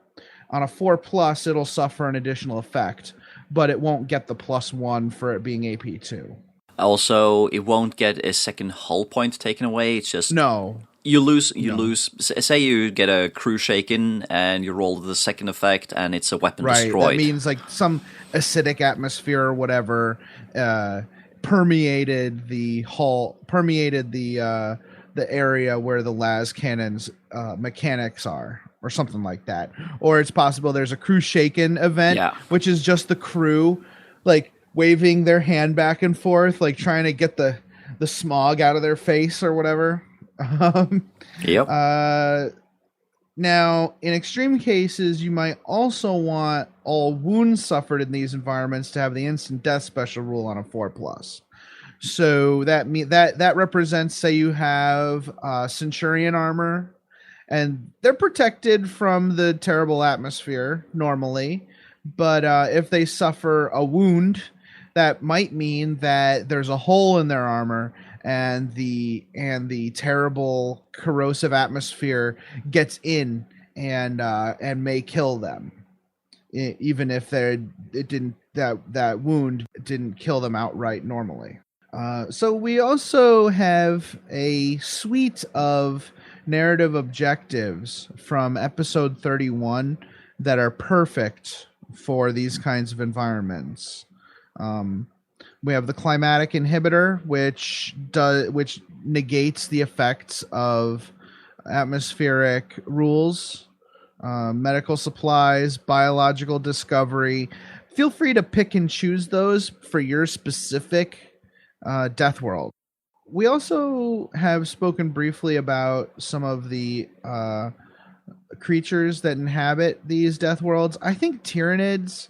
on a 4+, it'll suffer an additional effect, but it won't get the +1 for it being AP2. Also, it won't get a second hull point taken away. It's just you lose. Say you get a crew shaken and you roll the second effect, and it's a weapon destroyed. That means like some acidic atmosphere or whatever permeated the hull, the area where the las cannon's mechanics are. or something like that. Or it's possible there's a crew shaken event, which is just the crew like waving their hand back and forth, like trying to get the smog out of their face or whatever. Now, in extreme cases, you might also want all wounds suffered in these environments to have the instant death special rule on a 4+. So that represents, say you have Centurion armor, and they're protected from the terrible atmosphere normally, but if they suffer a wound, that might mean that there's a hole in their armor, and the terrible corrosive atmosphere gets in and may kill them, even if that wound didn't kill them outright normally. So we also have a suite of narrative objectives from episode 31 that are perfect for these kinds of environments. We have the climatic inhibitor, which negates the effects of atmospheric rules, medical supplies, biological discovery. Feel free to pick and choose those for your specific Deathworld. We also have spoken briefly about some of the creatures that inhabit these Deathworlds. I think Tyranids,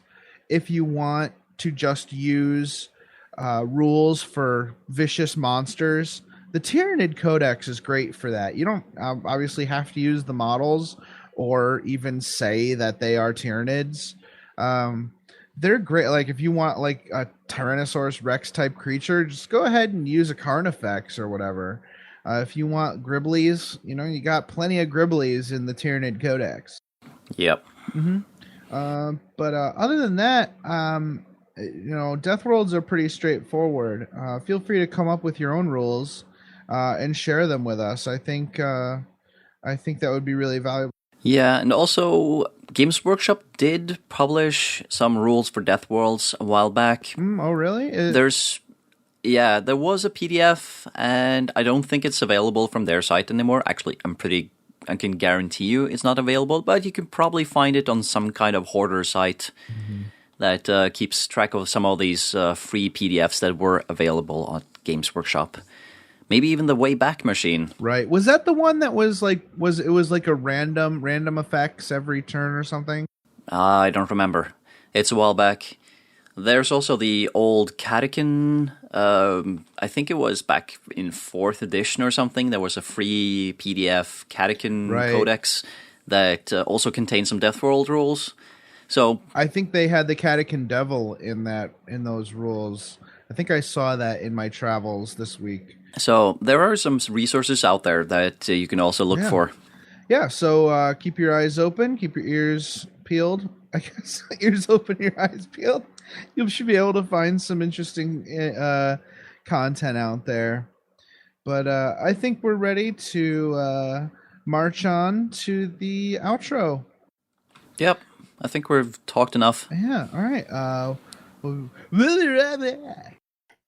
if you want to just use rules for vicious monsters, the Tyranid Codex is great for that. You don't obviously have to use the models or even say that they are Tyranids. They're great. Like if you want like a Tyrannosaurus Rex type creature, just go ahead and use a Carnifex or whatever. If you want Gribblies, you got plenty of Gribblies in the Tyranid Codex. Yep. But other than that, Deathworlds are pretty straightforward. Feel free to come up with your own rules and share them with us. I think that would be really valuable. Yeah, and also Games Workshop did publish some rules for Deathworlds a while back. Oh, really? There was a PDF, and I don't think it's available from their site anymore. Actually, I can guarantee you it's not available, but you can probably find it on some kind of hoarder site that keeps track of some of these free PDFs that were available on Games Workshop. Maybe even the Wayback Machine. Right. Was that the one that was like a random effects every turn or something? I don't remember. It's a while back. There's also the old Catechin. I think it was back in 4th edition or something. There was a free PDF Catechin Codex that also contained some Deathworld rules. So I think they had the Catechin Devil in those rules. I think I saw that in my travels this week. So there are some resources out there that you can also look for. Yeah, so keep your eyes open, keep your ears peeled. I guess ears open, your eyes peeled. You should be able to find some interesting content out there. But I think we're ready to march on to the outro. Yep, I think we've talked enough. Yeah, all right.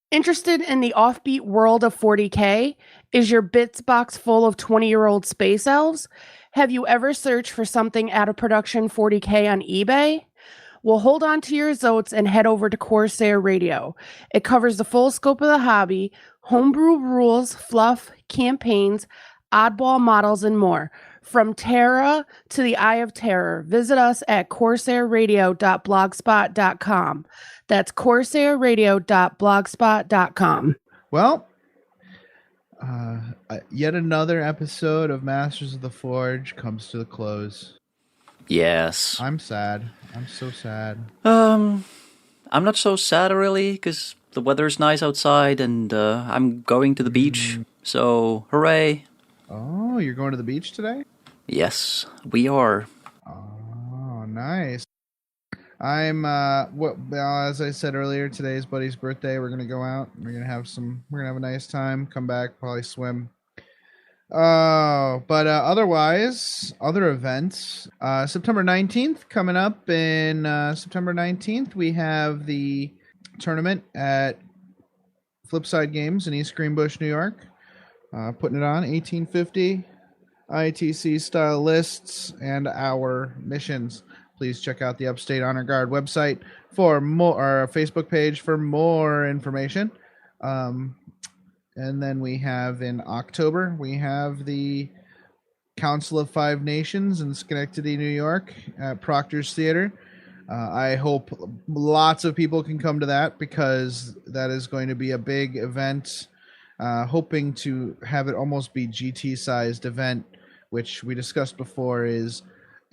Interested in the offbeat world of 40K? Is your bits box full of 20-year-old space elves? Have you ever searched for something out of production 40K on eBay? Well, hold on to your zotes and head over to Corsair Radio. It covers the full scope of the hobby, homebrew rules, fluff, campaigns, oddball models, and more. From Terra to the Eye of Terror, visit us at corsairradio.blogspot.com. That's corsairradio.blogspot.com. Well, yet another episode of Masters of the Forge comes to a close. Yes. I'm sad. I'm so sad. I'm not so sad really, because the weather's nice outside and I'm going to the beach. So, hooray. Oh, you're going to the beach today? Yes, we are. Oh, nice. I'm as I said earlier, today's buddy's birthday. We're gonna go out. We're gonna have a nice time. Come back, probably swim. But otherwise, other events. September 19th coming up. In September 19th, we have the tournament at Flipside Games in East Greenbush, New York. Putting it on 1850 ITC style lists and our missions. Please check out the Upstate Honor Guard website for more, our Facebook page for more information. And then we have in October, we have the Council of Five Nations in Schenectady, New York at Proctor's Theater. I hope lots of people can come to that because that is going to be a big event. Hoping to have it almost be GT-sized event, which we discussed before is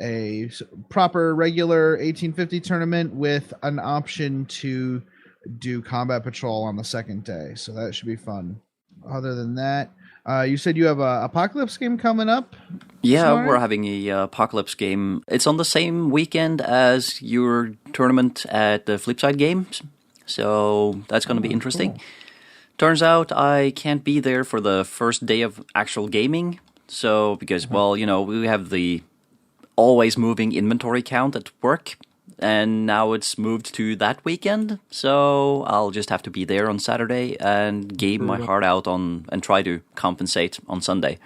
a proper regular 1850 tournament with an option to do combat patrol on the second day. So that should be fun. Other than that, you said you have a Apocalypse game coming up? Yeah, Smart? we're having a Apocalypse game. It's on the same weekend as your tournament at the Flipside Games, so that's going to be interesting. Cool. Turns out I can't be there for the first day of actual gaming, so because, well, you know, we have the always moving inventory count at work, and now it's moved to that weekend, so I'll just have to be there on Saturday and game my heart out on and try to compensate on Sunday.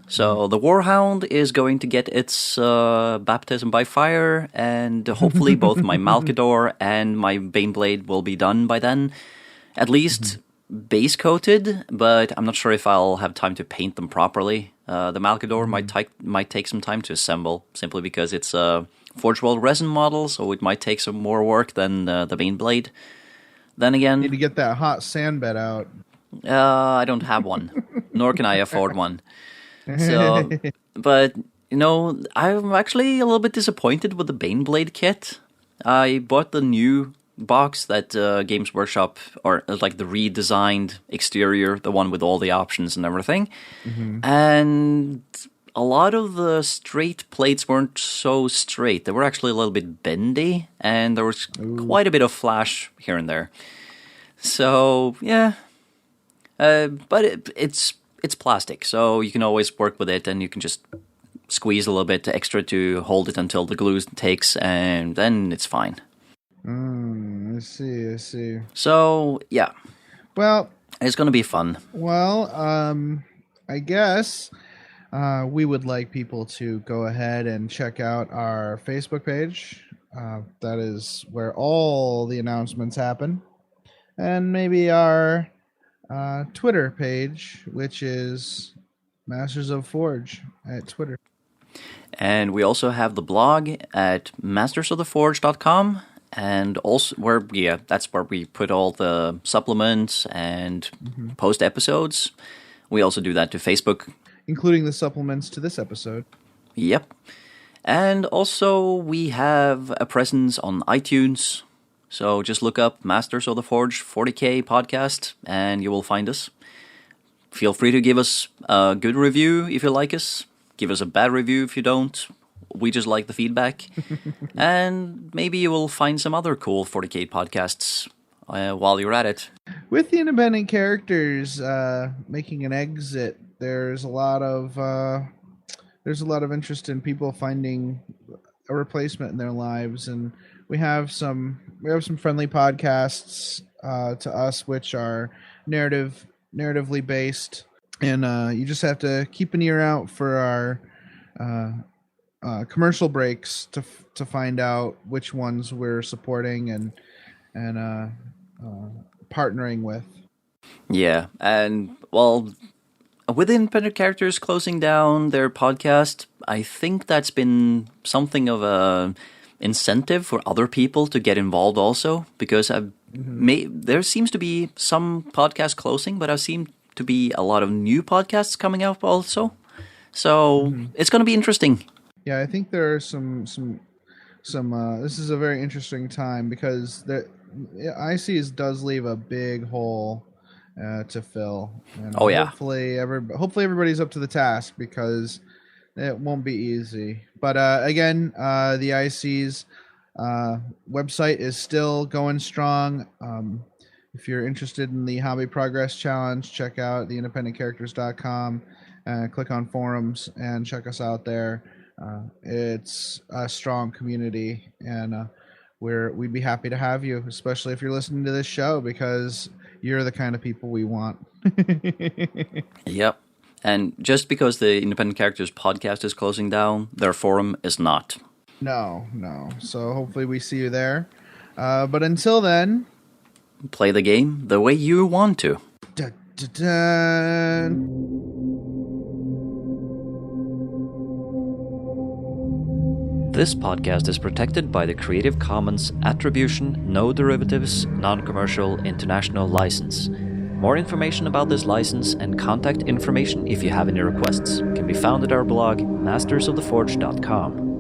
So the Warhound is going to get its baptism by fire, and hopefully both my Malkador and my Baneblade will be done by then. At least base coated, but I'm not sure if I'll have time to paint them properly. The Malkador might take some time to assemble, simply because it's a Forge World resin model, so it might take some more work than the Baneblade. Then again, Need to get that hot sand bed out. I don't have one, nor can I afford one. So, but you know, I'm actually a little bit disappointed with the Baneblade kit. I bought the new box that Games Workshop, or like the redesigned exterior, the one with all the options and everything, and a lot of the straight plates weren't so straight. They were actually a little bit bendy, and there was quite a bit of flash here and there. So yeah, but it's plastic, so you can always work with it, and you can just squeeze a little bit extra to hold it until the glue takes, and then it's fine. I see. So yeah, Well, it's going to be fun. Well, I guess we would like people to go ahead and check out our Facebook page. That is where all the announcements happen. And maybe our Twitter page, which is Masters of Forge at Twitter. And we also have the blog at mastersoftheforge.com. And also, that's where we put all the supplements and post episodes. We also do that to Facebook. Including the supplements to this episode. Yep. And also, we have a presence on iTunes. So just look up Masters of the Forge 40K podcast, and you will find us. Feel free to give us a good review if you like us. Give us a bad review if you don't. We just like the feedback. And maybe you will find some other cool 40K podcasts while you're at it. With the independent characters making an exit, there's a lot of interest in people finding a replacement in their lives, and we have some friendly podcasts to us which are narratively based, and you just have to keep an ear out for our commercial breaks to find out which ones we're supporting and partnering with. Yeah, and well, with independent characters closing down their podcast, I think that's been something of a incentive for other people to get involved also, because there seems to be some podcasts closing, but I've seen to be a lot of new podcasts coming up also. So it's going to be interesting. Yeah, I think there are some. This is a very interesting time because ICs does leave a big hole to fill. And hopefully everybody's up to the task, because it won't be easy. But again, the IC's website is still going strong. If you're interested in the Hobby Progress Challenge, check out theindependentcharacters.com and click on forums and check us out there. It's a strong community, and we'd be happy to have you, especially if you're listening to this show, because you're the kind of people we want. Yep. And just because the Independent Characters podcast is closing down, their forum is not. No. So hopefully we see you there. But until then... Play the game the way you want to. Dun, dun, dun. This podcast is protected by the Creative Commons Attribution, No Derivatives, Non-Commercial International License. More information about this license and contact information if you have any requests can be found at our blog, mastersoftheforge.com.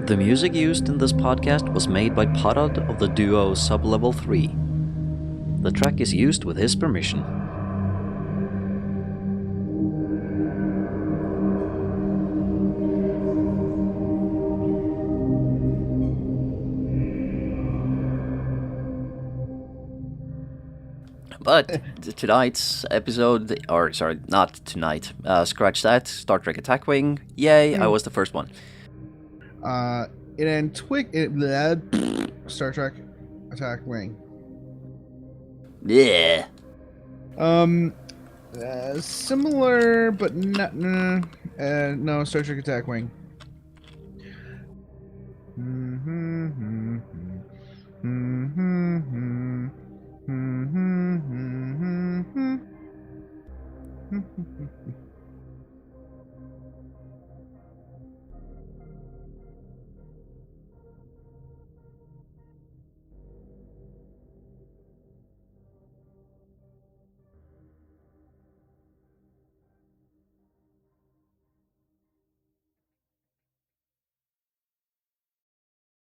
The music used in this podcast was made by Parad of the duo Sublevel 3. The track is used with his permission. But tonight's episode, or sorry, not tonight, scratch that, Star Trek Attack Wing, yay, I was the first one. Star Trek Attack Wing. Yeah. Similar, but not, no, Star Trek Attack Wing.